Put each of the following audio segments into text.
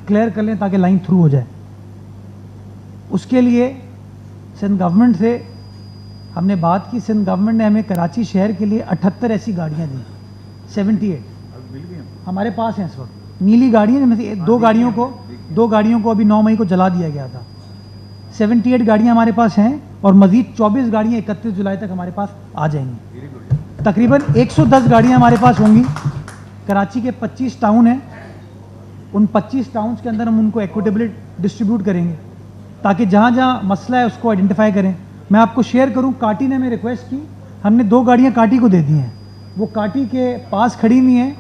Clear कर लें ताकि लाइन थ्रू हो जाए। उसके लिए सिंध गवर्नमेंट से हमने बात की। सिंध गवर्नमेंट ने हमें कराची शहर के लिए 78 ऐसी गाड़ियाँ दी, 78 हमारे पास हैं इस वक्त। नीली गाड़ियाँ, जिनमें से दो गाड़ियों को अभी 9 मई को जला दिया गया था। 78 गाड़ियाँ हमारे पास हैं और मज़ीद 24 गाड़ियाँ 31 जुलाई तक हमारे पास आ जाएंगी। तकरीबन 110 गाड़ियाँ हमारे पास होंगी। कराची के 25 टाउन हैं, उन 25 टाउन्स के अंदर हम उनको इक्विटेबली डिस्ट्रीब्यूट करेंगे ताकि जहाँ जहाँ मसला है उसको आइडेंटिफाई करें। मैं आपको शेयर करूँ, काटी ने हमें रिक्वेस्ट की, हमने 2 गाड़ियाँ काटी को दे दी हैं। वो काटी के पास खड़ी हुई हैं,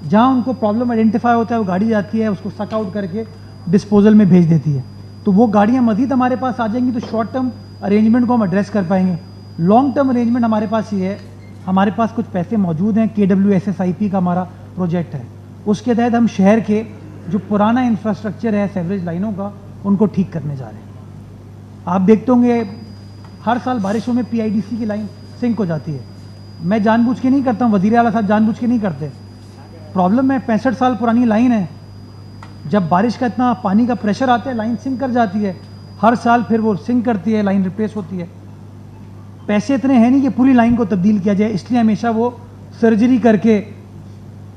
जहाँ उनको प्रॉब्लम आइडेंटिफाई होता है वो गाड़ी जाती है, उसको सक आउट करके डिस्पोजल में भेज देती है। तो वो गाड़ियाँ मज़ीद हमारे पास आ जाएंगी, तो शॉर्ट टर्म अरेंजमेंट को हम एड्रेस कर पाएंगे। लॉन्ग टर्म अरेंजमेंट हमारे पास ये है, हमारे पास कुछ पैसे मौजूद हैं, KWSSIP का हमारा प्रोजेक्ट है, उसके तहत हम शहर के जो पुराना इंफ्रास्ट्रक्चर है सेवरेज लाइनों का, उनको ठीक करने जा रहे हैं। आप देखते होंगे हर साल बारिशों में PIDC की लाइन सिंक हो जाती है। मैं जानबूझ के नहीं करता हूँ, वज़ीर आला साहब जानबूझ के नहीं करते। प्रॉब्लम है 65 साल पुरानी लाइन है, जब बारिश का इतना पानी का प्रेशर आता है लाइन सिंक कर जाती है। हर साल फिर वो सिंक करती है, लाइन रिप्लेस होती है। पैसे इतने हैं नहीं कि पूरी लाइन को तब्दील किया जाए, इसलिए हमेशा वो सर्जरी करके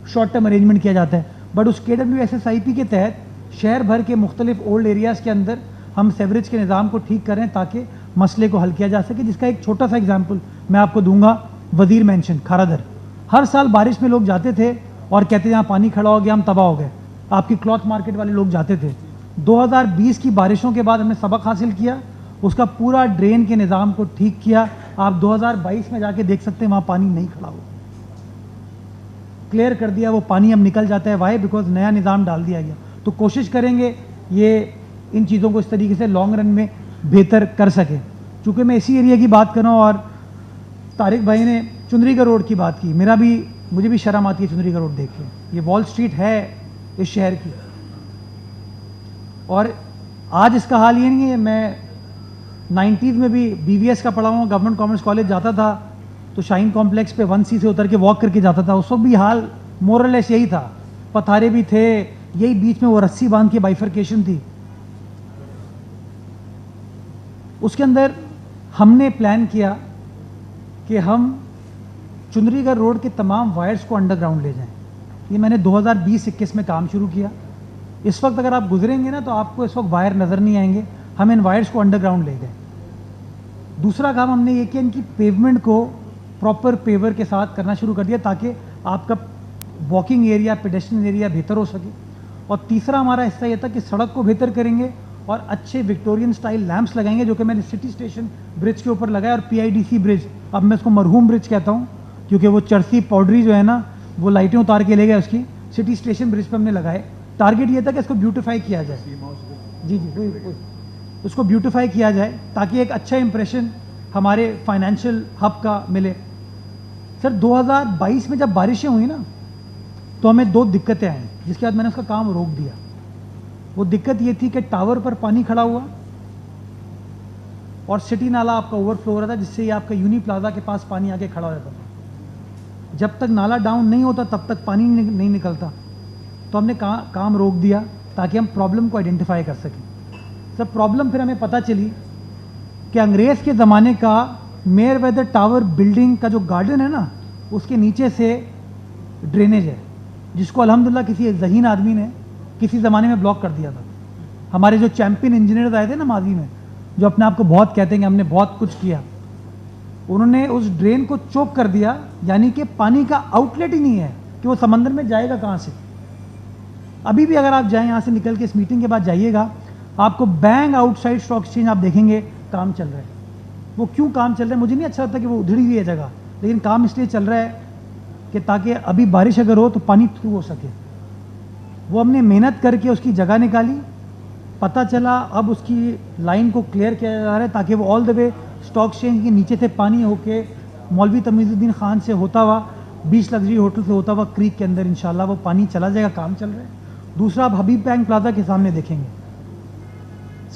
शॉर्ट टर्म अरेंजमेंट किया जाता है। बट उस KWSSIP के तहत शहर भर के मुख्तलिफ ओल्ड एरियाज़ के अंदर हम सेवरेज के निज़ाम को ठीक करें ताकि मसले को हल किया जा सके। जिसका एक छोटा सा एग्जाम्पल मैं आपको दूंगा, वज़ीर मेंशन खारादर। हर साल बारिश में लोग जाते थे और कहते यहाँ पानी खड़ा हो गया, हम तबाह हो गए। आपकी क्लॉथ मार्केट वाले लोग जाते थे। 2020 की बारिशों के बाद हमने सबक हासिल किया, उसका पूरा ड्रेन के निज़ाम को ठीक किया। आप 2022 में जाके देख सकते हैं वहाँ पानी नहीं खड़ा हुआ, क्लियर कर दिया, वो पानी अब निकल जाता है। वाई? बिकॉज नया निज़ाम डाल दिया गया। तो कोशिश करेंगे ये इन चीज़ों को इस तरीके से लॉन्ग रन में बेहतर कर सके। चूँकि मैं इसी एरिया की बात कर रहा हूँ और तारिक भाई ने चुंदरीगढ़ रोड की बात की, मुझे भी शर्म आती है चुंदरीगढ़ रोड देख के। ये वॉल स्ट्रीट है इस शहर की, और आज इसका हाल ये नहीं है। मैं 90s में भी BVS का पढ़ा हुआ, गवर्नमेंट कॉमर्स कॉलेज जाता था तो शाहीन कॉम्प्लेक्स पे 1C से उतर के वॉक करके जाता था। उस वक्त भी हाल मोरलेस यही था, पथारे भी थे, यही बीच में वो रस्सी बांध के बाइफरकेशन थी। उसके अंदर हमने प्लान किया कि हम चुंदरीगढ़ रोड के तमाम वायर्स को अंडरग्राउंड ले जाएं। ये मैंने 2020-21 में काम शुरू किया। इस वक्त अगर आप गुजरेंगे ना तो आपको इस वक्त वायर नज़र नहीं आएंगे। हम इन वायर्स को अंडरग्राउंड ले गए। दूसरा काम हमने ये किया, इनकी पेवमेंट को प्रॉपर पेवर के साथ करना शुरू कर दिया ताकि आपका वॉकिंग एरिया, पेडेस्ट्रियन एरिया बेहतर हो सके। और तीसरा हमारा हिस्सा ये था कि सड़क को बेहतर करेंगे और अच्छे विक्टोरियन स्टाइल लैंप्स लगाएंगे, जो कि मैंने सिटी स्टेशन ब्रिज के ऊपर लगाया। और PIDC ब्रिज, अब मैं इसको मरहूम ब्रिज कहता हूँ क्योंकि वो चरसी पाउडरी जो है ना, वो लाइटें उतार के ले गए, उसकी सिटी स्टेशन ब्रिज पर हमने लगाए। टारगेट ये था कि इसको ब्यूटिफाई किया जाए। जी, उसको ब्यूटिफाई किया जाए ताकि एक अच्छा इंप्रेशन हमारे फाइनेंशियल हब का मिले। सर 2022 में जब बारिशें हुई ना तो हमें 2 दिक्कतें आई, जिसके बाद मैंने उसका काम रोक दिया। वो दिक्कत ये थी कि टावर पर पानी खड़ा हुआ और सिटी नाला आपका ओवरफ्लो हो रहा था, जिससे ये आपका यूनी प्लाजा के पास पानी आके खड़ा हो जाता था। जब तक नाला डाउन नहीं होता तब तक पानी नहीं निकलता। तो हमने काम रोक दिया ताकि हम प्रॉब्लम को आइडेंटिफाई कर सकें। सर प्रॉब्लम फिर हमें पता चली कि अंग्रेज़ के ज़माने का मेयर वेदर टावर बिल्डिंग का जो गार्डन है ना, उसके नीचे से ड्रेनेज है, जिसको अल्हम्दुलिल्लाह किसी ज़हीन आदमी ने किसी ज़माने में ब्लॉक कर दिया था। हमारे जो चैम्पियन इंजीनियर्स आए थे ना माजी में, जो अपने आप को बहुत कहते हैं कि हमने बहुत कुछ किया, उन्होंने उस ड्रेन को चोक कर दिया। यानी कि पानी का आउटलेट ही नहीं है कि वो समंदर में जाएगा कहाँ से। अभी भी अगर आप जाएं यहाँ से निकल के इस मीटिंग के बाद जाइएगा, आपको बैंक आउटसाइड स्टॉक एक्सचेंज आप देखेंगे काम चल रहा है। वो क्यों काम चल रहा है, मुझे नहीं अच्छा लगता कि वो उधड़ी हुई है जगह, लेकिन काम इसलिए चल रहा है कि ताकि अभी बारिश अगर हो तो पानी थ्रू हो सके। वो हमने मेहनत करके उसकी जगह निकाली, पता चला अब उसकी लाइन को क्लियर किया जा रहा है ताकि वो all the way stock exchange के नीचे से पानी होके मौलवी तमीज़ुद्दीन खान से होता हुआ बीच लग्जरी होटल से होता हुआ क्रीक के अंदर इंशाल्लाह वो पानी चला जाएगा। काम चल रहा है। दूसरा, आप हबीब बैंक प्लाजा के सामने देखेंगे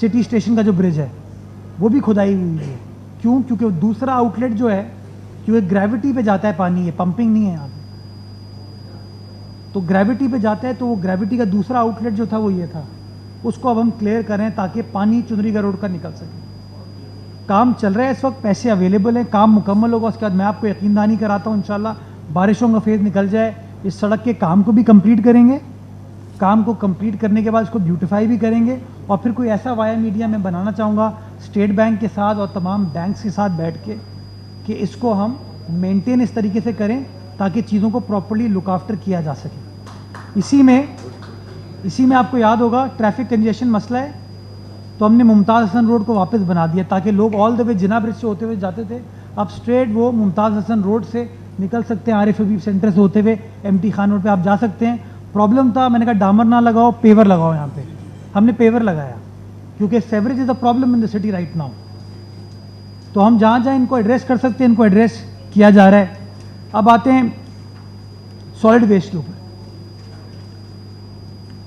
सिटी स्टेशन का जो ब्रिज है वो भी खुदाई हुई है। क्यों? क्योंकि दूसरा आउटलेट जो है, क्योंकि ग्रेविटी पे जाता है पानी, ये पंपिंग नहीं है यहाँ पे। तो ग्रेविटी पे जाता है, तो वो ग्रेविटी का दूसरा आउटलेट जो था वो ये था, उसको अब हम क्लियर करें ताकि पानी चुनरीगढ़ रोड का निकल सके। काम चल रहा है इस वक्त, पैसे अवेलेबल हैं, काम मुकम्मल होगा उसके बाद मैं आपको यकीन दहानी कराता हूँ इंशाल्लाह बारिशों का फेज़ निकल जाए, इस सड़क के काम को भी कंप्लीट करेंगे। काम को कंप्लीट करने के बाद इसको ब्यूटिफाई भी करेंगे और फिर कोई ऐसा वाया मीडिया मैं बनाना चाहूँगा स्टेट बैंक के साथ और तमाम बैंक्स के साथ बैठ के कि इसको हम मेंटेन इस तरीके से करें ताकि चीज़ों को प्रॉपर्ली लुक आफ्टर किया जा सके। इसी में आपको याद होगा ट्रैफिक कंजेशन मसला है, तो हमने मुमताज़ हसन रोड को वापस बना दिया ताकि लोग all the way Jinnah bridge से होते हुए जाते थे, अब स्ट्रेट वो मुमताज़ हसन रोड से निकल सकते हैं, आरिफ हबीब सेंटर से होते हुए एमटी खान रोड पे आप जा सकते हैं। प्रॉब्लम था, मैंने कहा डामर ना लगाओ, पेवर लगाओ। यहाँ पे हमने पेवर लगाया क्योंकि sewerage is a problem in the city right now. तो हम जहाँ जहाँ इनको एड्रेस कर सकते हैं इनको एड्रेस किया जा रहा है। अब आते हैं सॉलिड वेस्ट के ऊपर,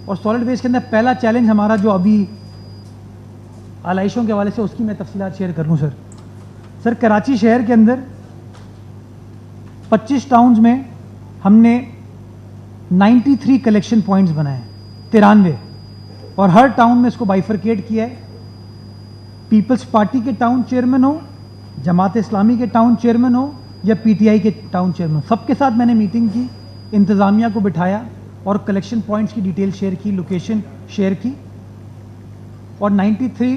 और सॉलिड वेस्ट के अंदर पहला चैलेंज हमारा जो अभी आलाइशों के हवाले से, उसकी मैं तफसीलात शेयर कर लूँ सर। कराची शहर के अंदर 25 टाउन्स में हमने 93 कलेक्शन पॉइंट्स बनाए, 93, और हर टाउन में इसको बाइफरकेट किया है। पीपल्स पार्टी के टाउन चेयरमैन हो, जमात इस्लामी के टाउन चेयरमैन हो या पीटीआई के टाउन चेयरमैन, सबके साथ मैंने मीटिंग की, इंतज़ामिया को बिठाया और कलेक्शन पॉइंट्स की डिटेल शेयर की, लोकेशन शेयर की, और 93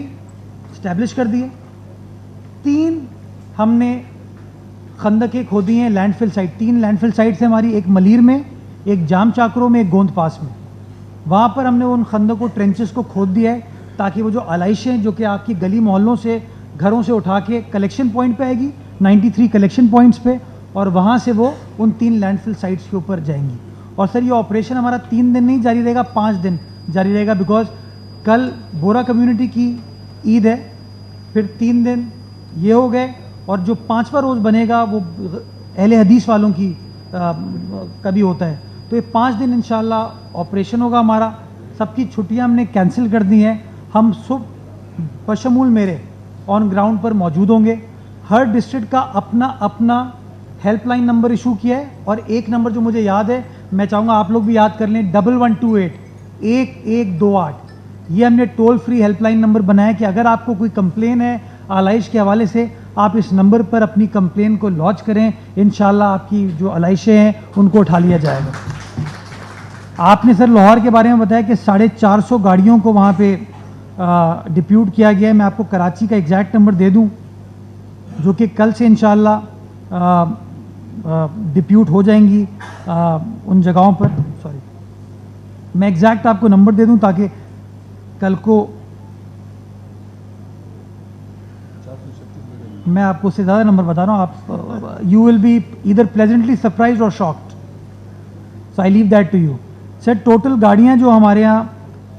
इस्टेब्लिश कर दिए। 3 हमने खंदकें खोदी हैं लैंडफिल साइट, 3 लैंडफिल साइट से हमारी, एक मलीर में, एक जाम चाकरों में, एक गोंद पास में। वहाँ पर हमने उन खंदकों ट्रेंचेस को खोद दिया है ताकि वो जो आलाइशें जो कि आपकी गली मोहल्लों से, घरों से उठा के कलेक्शन पॉइंट पे आएगी, 93 कलेक्शन पॉइंट्स पे, और वहाँ से वो उन 3 लैंडफिल साइट्स के ऊपर जाएंगी। और सर ये ऑपरेशन हमारा 3 दिन नहीं जारी रहेगा, 5 दिन जारी रहेगा, बिकॉज कल बोरा कम्युनिटी की ईद है, फिर 3 दिन ये हो गए, और जो 5वां रोज़ बनेगा वो अहले हदीस वालों की कभी होता है, तो ये 5 दिन इंशाल्लाह ऑपरेशन होगा हमारा। सबकी छुट्टियां हमने कैंसिल कर दी हैं, हम सब बशमूल मेरे ऑन ग्राउंड पर मौजूद होंगे। हर डिस्ट्रिक्ट का अपना अपना हेल्पलाइन नंबर इशू किया है, और एक नंबर जो मुझे याद है, मैं चाहूँगा आप लोग भी याद कर लें, 1128 1128, ये हमने टोल फ्री हेल्पलाइन नंबर बनाया कि अगर आपको कोई कंप्लेन है आलाइश के हवाले से, आप इस नंबर पर अपनी कंप्लेन को लॉन्च करें, इंशाल्लाह आपकी जो आलाइशें हैं उनको उठा लिया जाएगा। आपने सर लाहौर के बारे में बताया कि 450 गाड़ियों को वहाँ पे डिप्यूट किया गया है। मैं आपको कराची का एग्जैक्ट नंबर दे दूँ जो कि कल से इंशाल्लाह डिप्यूट हो जाएंगी उन जगहों पर। सॉरी, मैं एग्जैक्ट आपको नंबर दे दूँ ताकि कल को मैं आपको उससे ज़्यादा नंबर बता रहा हूँ, आप you will be either pleasantly surprised और shocked, so I leave that to you. Sir total गाड़ियाँ जो हमारे यहाँ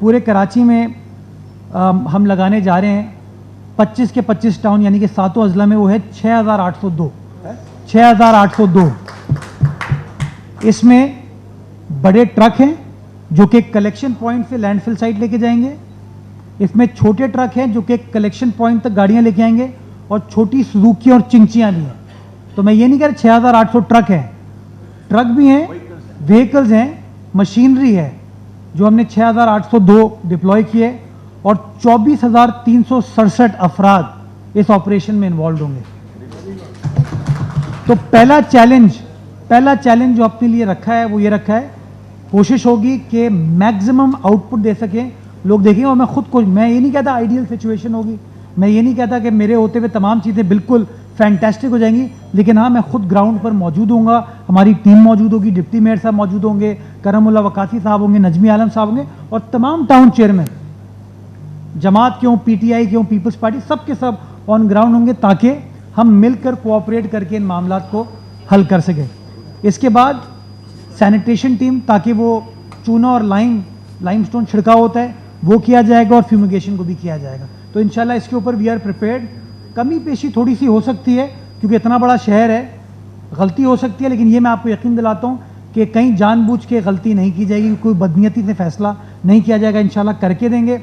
पूरे कराची में हम लगाने जा रहे हैं 25 के 25 टाउन यानी कि 7 अजला में, वो है 6802। 6802 इसमें बड़े ट्रक हैं जो कि कलेक्शन पॉइंट से लैंडफिल साइट लेके जाएंगे, इसमें छोटे ट्रक हैं जो कि कलेक्शन पॉइंट तक गाड़ियाँ लेके आएंगे, और छोटी सुजुकी और चिंचियाँ भी हैं। तो मैं ये नहीं कह रहा 6800 ट्रक हैं, ट्रक भी हैं, व्हीकल्स हैं, मशीनरी है, जो हमने 6802 डिप्लॉय किए, और 24,367 अफराद इस ऑपरेशन में इन्वॉल्व होंगे। तो पहला चैलेंज जो अपने लिए रखा है वो ये रखा है, कोशिश होगी कि मैक्सिमम आउटपुट दे सकें लोग, देखेंगे। और मैं खुद को, मैं ये नहीं कहता आइडियल सिचुएशन होगी, मैं ये नहीं कहता कि मेरे होते हुए तमाम चीज़ें बिल्कुल फैंटेस्टिक हो जाएंगी, लेकिन हाँ मैं खुद ग्राउंड पर मौजूद होऊंगा, हमारी टीम मौजूद होगी, डिप्टी मेयर साहब मौजूद होंगे, करमुल्ला वकासी साहब होंगे, नजमी आलम साहब होंगे, और तमाम टाउन चेयरमैन, जमात क्यों, पीटीआई क्यों, पीपल्स पार्टी, सब के सब ऑन ग्राउंड होंगे ताकि हम मिलकर कोऑपरेट करके इन मामलों को हल कर सकें। इसके बाद सैनिटेशन टीम, ताकि वो चूना और लाइमस्टोन छिड़काव होता है वो किया जाएगा, और फ्यूमिगेशन को भी किया जाएगा। तो इंशाल्लाह इसके ऊपर वी आर प्रिपेयर्ड। कमी पेशी थोड़ी सी हो सकती है क्योंकि इतना बड़ा शहर है, गलती हो सकती है, लेकिन ये मैं आपको यकीन दिलाता हूँ कि कहीं जानबूझ के गलती नहीं की जाएगी, कोई बदनीयती से फैसला नहीं किया जाएगा, इंशाल्लाह करके देंगे।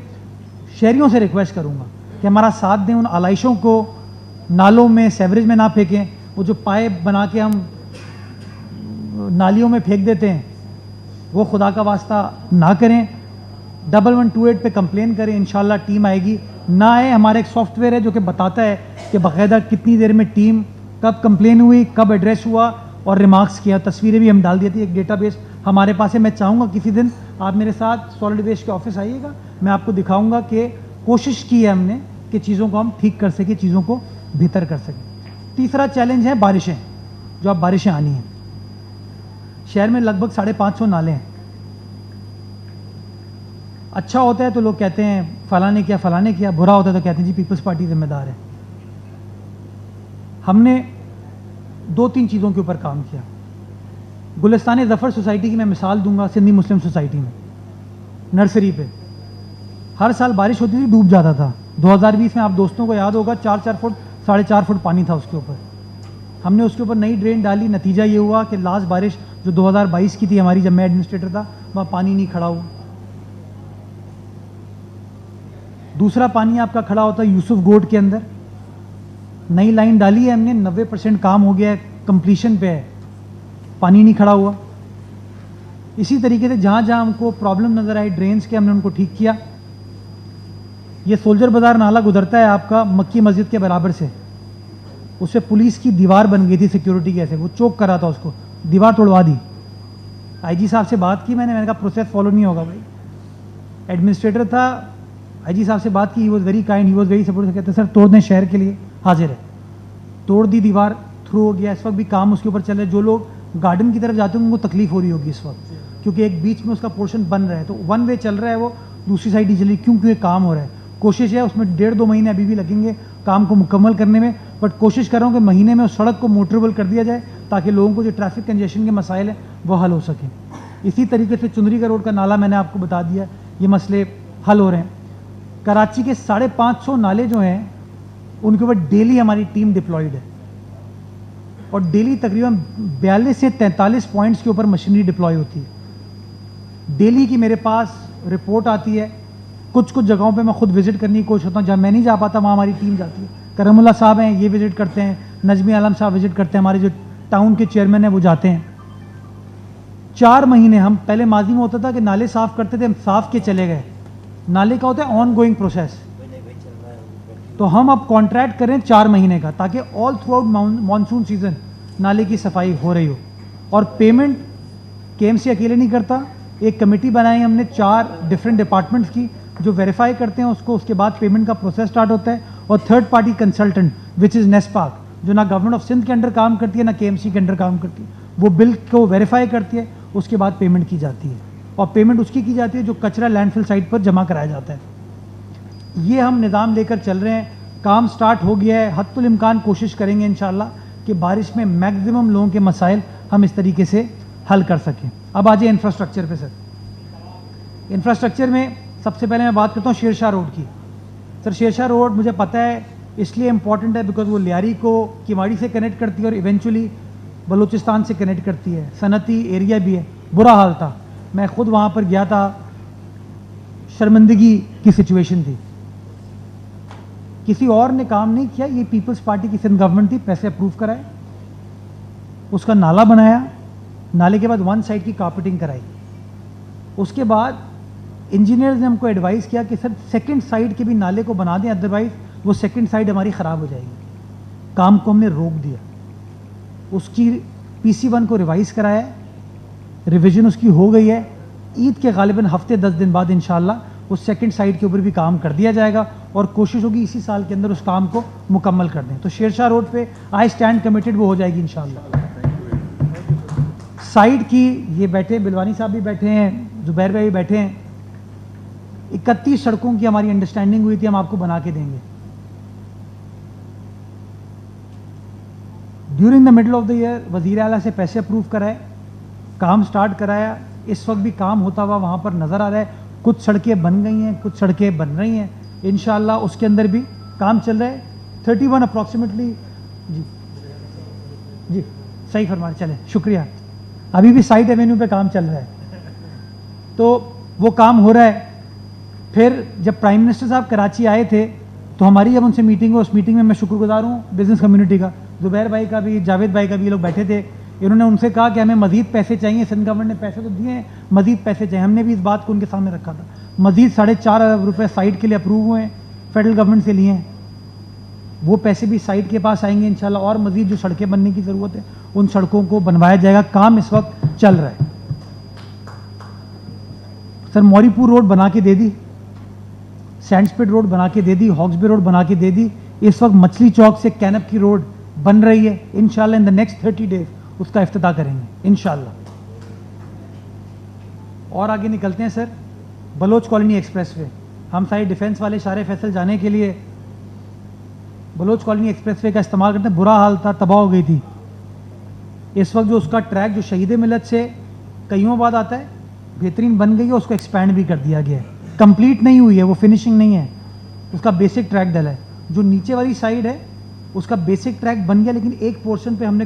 शहरियों से रिक्वेस्ट करूँगा कि हमारा साथ दें, उन आलाइशों को नालों में, सेवरेज में ना फेंकें। वो जो पाइप बना के हम नालियों में फेंक देते हैं, वो खुदा का वास्ता ना करें। 1128 पे कंप्लेन करें, इंशाल्लाह टीम आएगी। ना आए, हमारा एक सॉफ्टवेयर है जो कि बताता है कि बाकायदा कितनी देर में टीम, कब कंप्लेन हुई, कब एड्रेस हुआ और रिमार्क्स किया। तस्वीरें भी हम डाल दी थी, एक डेटाबेस हमारे पास है। मैं चाहूँगा किसी दिन आप मेरे साथ सॉलिड वेस्ट के ऑफिस आइएगा, मैं आपको दिखाऊंगा कि कोशिश की है हमने कि चीज़ों को हम ठीक कर सकें, चीज़ों को बेहतर कर सकें। तीसरा चैलेंज है बारिशें, जो अब बारिशें आनी हैं। शहर में लगभग 550 नाले हैं। अच्छा होता है तो लोग कहते हैं फलाने किया फलाने किया, बुरा होता है तो कहते हैं जी पीपल्स पार्टी जिम्मेदार है। हमने 2-3 चीज़ों के ऊपर काम किया। गुलिस्तान ज़फ़र सोसाइटी की मैं मिसाल दूंगा, सिंधी मुस्लिम सोसाइटी में नर्सरी पे हर साल बारिश होती थी, डूब जाता था। 2020 में आप दोस्तों को याद होगा 4-4 फुट 4.5 फुट पानी था उसके ऊपर। हमने उसके ऊपर नई ड्रेन डाली, नतीजा ये हुआ कि लास्ट बारिश जो 2022 की थी हमारी, जब मैं एडमिनिस्ट्रेटर था, वहाँ पानी नहीं खड़ा हुआ। दूसरा पानी आपका खड़ा होता है यूसुफ गोड के अंदर, नई लाइन डाली है हमने, 90% काम हो गया है, कंप्लीशन पे है, पानी नहीं खड़ा हुआ। इसी तरीके से जहाँ जहाँ हमको प्रॉब्लम नज़र आई ड्रेन्स के, हमने उनको ठीक किया। ये सोल्जर बाज़ार नाला गुजरता है आपका मक्की मस्जिद के बराबर से, उससे पुलिस की दीवार बन गई थी सिक्योरिटी के, ऐसे वो चोक कर रहा था, उसको दीवार तोड़वा दी। आईजी साहब से बात की मैंने कहा प्रोसेस फॉलो नहीं होगा भाई। एडमिनिस्ट्रेटर था, आईजी साहब से बात की, he was very kind, he was very supportive. कहते सर तोड़ दें, शहर के लिए हाजिर है। तोड़ दी, दीवार थ्रू हो गया। इस वक्त भी काम उसके ऊपर चल रहा है। जो लोग गार्डन की तरफ जाते हैं उनको तकलीफ हो रही होगी इस वक्त, क्योंकि एक बीच में उसका पोर्शन बन रहा है, तो वन वे चल रहा है, वो दूसरी साइड ही चल रही है, क्योंकि काम हो रहा है। कोशिश है उसमें 1.5-2 महीने अभी भी लगेंगे काम को मुकम्मल करने में, बट कोशिश कर रहा हूँ कि महीने में उस सड़क को मोटरेबल कर दिया जाए ताकि लोगों को जो ट्रैफिक कंजेशन के मसाइल हैं वो हल हो सकें। इसी तरीके से चुनरी का रोड का नाला मैंने आपको बता दिया, ये मसले हल हो रहे हैं। कराची के 550 नाले जो हैं उनके ऊपर डेली हमारी टीम डिप्लॉयड है और डेली तकरीबन 42 से 43 पॉइंट्स के ऊपर मशीनरी डिप्लॉय होती है। डेली की मेरे पास रिपोर्ट आती है। कुछ कुछ जगहों पे मैं खुद विजिट करने की कोशिश होता हूँ, जहाँ मैं नहीं जा पाता वहाँ हमारी टीम जाती है। करमुल्ला साहब हैं, ये विजिट करते हैं, नजमी आलम साहब विजिट करते हैं, हमारे जो टाउन के चेयरमैन हैं वो जाते हैं। 4 महीने हम पहले माजी में होता था कि नाले साफ़ करते थे, हम साफ़ के चले गए। नाले का होता है ऑन गोइंग प्रोसेस, तो हम अब कॉन्ट्रैक्ट करें 4 महीने का, ताकि all through out monsoon season नाले की सफाई हो रही हो। और पेमेंट केएमसी अकेले नहीं करता, एक कमेटी बनाई हमने 4 डिफरेंट डिपार्टमेंट्स की जो वेरीफाई करते हैं उसको, उसके बाद पेमेंट का प्रोसेस स्टार्ट होता है। और third party consultant which is NESPAK, जो ना गवर्नमेंट ऑफ सिंध के अंडर काम करती है ना केएमसी के अंडर काम करती है, वो बिल को वेरीफाई करती है, उसके बाद पेमेंट की जाती है। और पेमेंट उसकी की जाती है जो कचरा लैंडफिल साइट पर जमा कराया जाता है। ये हम निज़ाम लेकर चल रहे हैं, काम स्टार्ट हो गया है। हद्दुल इम्कान कोशिश करेंगे इंशाल्लाह कि बारिश में मैक्सिमम लोगों के मसाइल हम इस तरीके से हल कर सकें। अब आ जाए इंफ्रास्ट्रक्चर पे। सर इंफ्रास्ट्रक्चर में सबसे पहले मैं बात करता हूँ शेरशाह रोड की। सर शेरशाह रोड मुझे पता है इसलिए इम्पॉर्टेंट है बिकॉज वो लियारी को किमाड़ी से कनेक्ट करती है और इवेंचुअली बलूचिस्तान से कनेक्ट करती है। सनती एरिया भी है, बुरा हाल था, मैं खुद वहाँ पर गया था, शर्मिंदगी की सिचुएशन थी। किसी और ने काम नहीं किया, ये पीपल्स पार्टी की सिंध गवर्नमेंट थी, पैसे अप्रूव कराए, उसका नाला बनाया, नाले के बाद 1 साइड की कारपेटिंग कराई। उसके बाद इंजीनियर्स ने हमको एडवाइस किया कि सर सेकंड साइड के भी नाले को बना दें, अदरवाइज वो सेकंड साइड हमारी ख़राब हो जाएगी। काम को हमने रोक दिया, उसकी PC1 को रिवाइज़ कराया, रिवीजन उसकी हो गई है। ईद के गालिबन हफ्ते 10 दिन बाद इंशाल्लाह उस सेकंड साइड के ऊपर भी काम कर दिया जाएगा और कोशिश होगी इसी साल के अंदर उस काम को मुकम्मल कर दें। तो शेरशाह रोड पे आई स्टैंड कमिटेड, वो हो जाएगी इंशाल्लाह। साइड की ये बैठे, बिलवानी साहब भी बैठे हैं, जुबैर भाई भी बैठे हैं, 31 सड़कों की हमारी अंडरस्टैंडिंग हुई थी, हम आपको बना के देंगे। During the middle of the year वज़ीर आला से पैसे अप्रूव कराए, काम स्टार्ट कराया। इस वक्त भी काम होता हुआ वहाँ पर नज़र आ रहा है। कुछ सड़कें बन गई हैं, कुछ सड़कें बन रही हैं, इंशाल्लाह उसके अंदर भी काम चल रहा है। 31 अप्रॉक्सीमेटली, जी जी सही फरमा, चले शुक्रिया। अभी भी साइड एवेन्यू पे काम चल रहा है, तो वो काम हो रहा है। फिर जब प्राइम मिनिस्टर साहब कराची आए थे तो हमारी जब उनसे मीटिंग हुई, उस मीटिंग में मैं शुक्रगुजार हूँ बिज़नेस कम्युनिटी का, जुबैर भाई का भी, जावेद भाई का भी, ये लोग बैठे थे इन्होंने उनसे कहा कि हमें मजीद पैसे चाहिए, सिंध गवर्नमेंट ने पैसे तो दिए हैं, मजीद पैसे चाहिए। हमने भी इस बात को उनके सामने रखा था। मजीद 4.5 अरब रुपये साइट के लिए अप्रूव हुए हैं, फेडरल गवर्नमेंट से लिए हैं। वो पैसे भी साइट के पास आएंगे इंशाल्लाह, और मजीद जो सड़कें बनने की ज़रूरत है उन सड़कों को बनवाया जाएगा। काम इस वक्त चल रहा है। सर मौरीपुर रोड बना के दे दी, सैंडस्पिट रोड बना के दे दी, हॉक्सबे रोड बना के दे दी। इस वक्त मछली चौक से कैनप की रोड बन रही है। इंशाल्लाह इन द नेक्स्ट 30 डेज उसका इफ्तिताह करेंगे इंशाल्लाह। और आगे निकलते हैं sir, Baloch colony expressway. हम सारे डिफेंस वाले शारे फैसल जाने के लिए बलोच कॉलोनी एक्सप्रेस वे का इस्तेमाल करते हैं। बुरा हाल था, तबाह हो गई थी। इस वक्त जो उसका ट्रैक जो शहीद मिलत से कईयों बाद आता है, बेहतरीन बन गई है, उसको एक्सपैंड भी कर दिया गया है। कंप्लीट नहीं हुई है, वो फिनिशिंग नहीं है, उसका बेसिक ट्रैक डला है। जो नीचे वाली साइड है उसका बेसिक ट्रैक बन गया, लेकिन एक पोर्शन पे हमने